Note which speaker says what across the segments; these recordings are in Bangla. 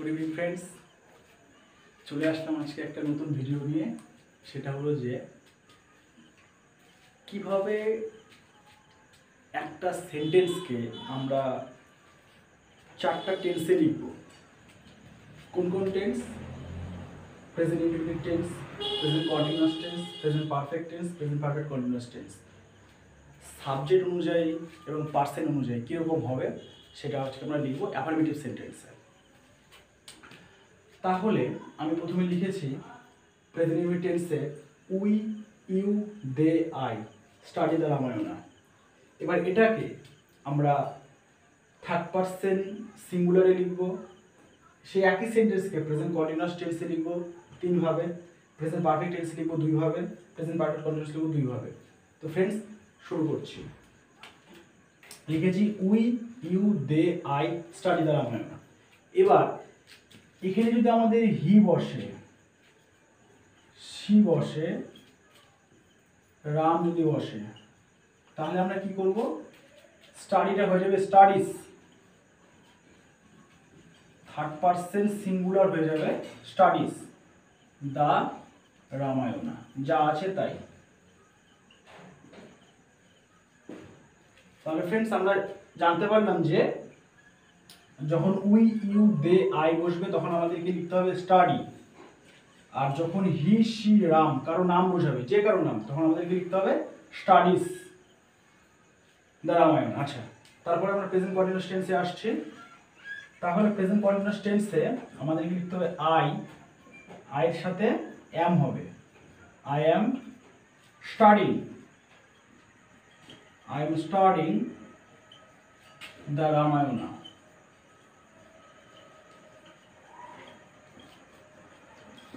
Speaker 1: গুড ইভিনিং ফ্রেন্ডস, চলে আসলাম আজকে একটা নতুন ভিডিও নিয়ে। সেটা হলো যে কিভাবে একটা সেন্টেন্সকে আমরা চারটা টেন্সে লিখব। কোন কোন tense? Present indefinite tense, present continuous tense, present perfect tense, present perfect continuous tense. Subject অনুযায়ী এবং পার্সন অনুযায়ী কীরকম হবে সেটা আজকে আমরা লিখব অ্যাফার্মেটিভ সেন্টেন্সে। তাহলে আমি প্রথমে লিখেছি প্রেজেন্ট ইনডিফিনিট টেন্সে we, you, they, I study the Ramayana. এবার এটাকে আমরা থার্ড পারসন সিঙ্গুলারে লিখব। সেই একই সেন্টেন্সকে প্রেজেন্ট কন্টিনিউয়াস টেন্সে লিখব তিনভাবে, প্রেজেন্ট পারফেক্ট টেন্সে লিখব দুইভাবে, প্রেজেন্ট পারফেক্ট কন্টিনিউয়াস লিখব দুইভাবে। তো ফ্রেন্ডস শুরু করছি। লিখেছি we, you, they, I study the Ramayana. এবার এখানে যদি আমাদের হি বসে, সি বসে, রাম যদি বসে, তাহলে আমরা কি করব? স্টাডিটা হয়ে যাবে স্টাডিজ, থার্ড পারসন সিঙ্গুলার হয়ে যাবে স্টাডিজ দ্য রামায়ণা, যা আছে তাই। তাহলে ফ্রেন্ডস আমরা জানতে পারলাম যে যখন উই, ইউ, দে, আই বসবে তখন আমাদেরকে লিখতে হবে স্টাডি, আর যখন হি, সি, রাম কারো নাম বোঝাবে, যে কারো নাম, তখন আমাদেরকে লিখতে হবে স্টাডিজ দ্য রামায়ণ। আচ্ছা, তারপরে আমরা প্রেজেন্ট কন্টিনিউয়াস টেন্সে আসছি। তাহলে প্রেজেন্ট কন্টিনিউয়াস টেন্সে আমাদেরকে লিখতে হবে আই, আইয়ের সাথে অ্যাম হবে। I am studying, I am studying the Ramayana.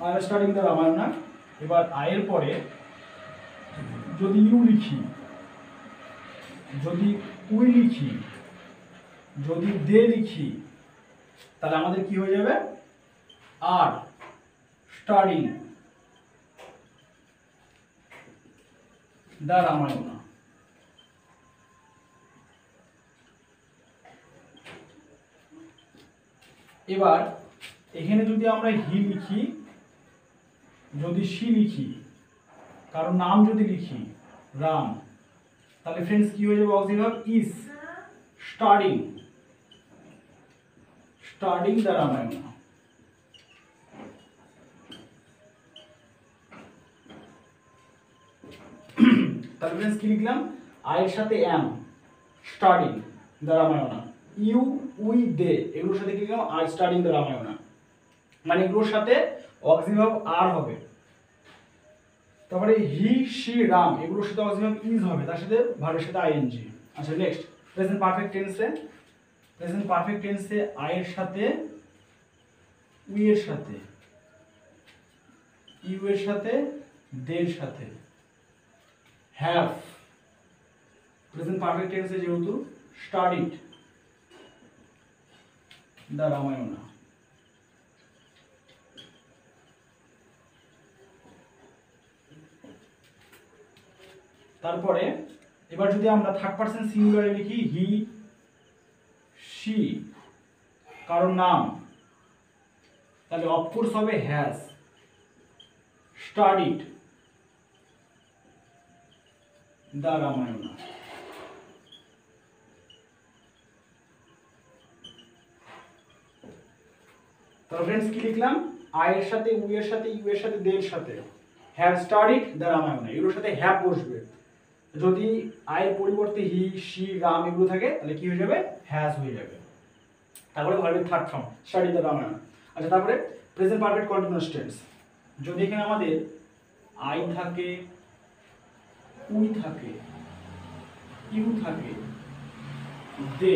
Speaker 1: I am studying the Ramayana. এবার আয়ের পরে যদি ইউ লিখি, যদি উই লিখি, যদি দে লিখি, তাহলে আমাদের কি হয়ে যাবে? আর স্টাডিং দ্য রামায়ণা। এবার এখানে যদি আমরা হি লিখি, যদি সি লিখি, কারো নাম যদি লিখি রাম, তাহলে ফ্রেন্ডস কি হয়ে যাবে? Auxiliary verb is, studying, studying the Ramayana. তাহলে ফ্রেন্ডস কি লিখলাম? আই এর সাথে am, studying the Ramayana. You, we, they এগুলোর সাথে কি লিখলাম? Are studying the Ramayana. মানে এগুলোর সাথে অক্সিলারি ভার্ব আর হবে। তারপরে হি, সি, রাম এগুলোর সাথে অক্সিলারি ভার্ব ইজ হবে, তার সাথে ভার্বের সাথে আইএনজি। আচ্ছা নেক্সট প্রেজেন্ট পারফেক্ট টেন্সে, প্রেজেন্ট পারফেক্ট টেন্সে আই এর সাথে, উই এর সাথে, ইউ এর সাথে, দে এর সাথে হ্যাভ। প্রেজেন্ট পারফেক্ট টেন্সে যেহেতু স্টাডিড দ্য রামায়ণা। তারপরে এবার যদি আমরা থার্ড পারসন সিঙ্গুলারে লিখি হি, সি কারো নাম, তাহলে অফকোর্স হবে হ্যাজ স্টাডিড দ্য রামায়ণা। তাহলে ফ্রেন্ডস কি লিখলাম? আই এর সাথে, উই এর সাথে, ইউ এর সাথে, দে এর সাথে হ্যাভ স্টাডিড দ্য রামায়ণা, এগুলোর সাথে হ্যাভ বসবে। যদি আয়ের পরিবর্তে হি, সি, রাম এগুলো থাকে তাহলে কি হয়ে যাবে? হ্যাজ হয়ে যাবে। তারপরে ভার্বের third form study the Ramayana. আচ্ছা, তারপরে প্রেজেন্ট পারফেক্ট কন্টিনিউয়াস টেন্স। যদি এখানে আমাদের আই থাকে, উই থাকে, ইউ থাকে, দে,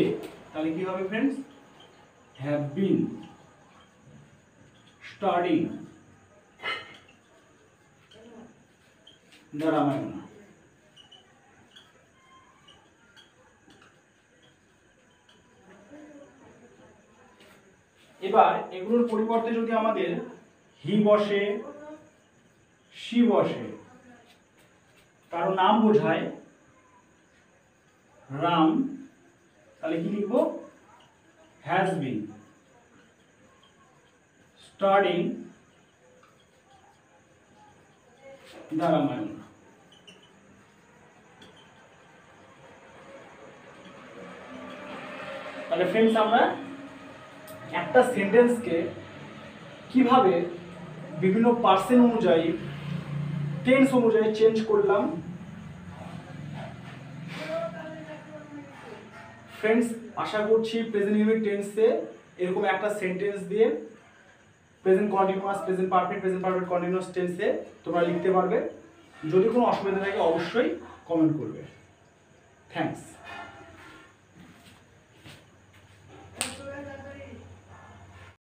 Speaker 1: তাহলে কি হবে friends? Have been studying the Ramayana. এবার এগুলোর পরিবর্তে যদি আমাদের হি বসে, সি বসে, কারো নাম বোঝায় রাম, তাহলে কি লিখবো? Has been studying the Ramayana. তাহলে ফ্রেন্ডস আমরা একটা সেন্টেন্সকে কিভাবে বিভিন্ন পার্সেন্ট অনুযায়ী টেন্স অনুযায়ী চেঞ্জ করলাম। ফ্রেন্ডস আশা করছি প্রেজেন্ট ইউনিট টেন্সে এরকম একটা সেন্টেন্স দিয়ে present continuous, present perfect continuous টেন্সে তোমরা লিখতে পারবে। যদি কোনো অসুবিধা থাকে অবশ্যই কমেন্ট করবে। থ্যাঙ্কস।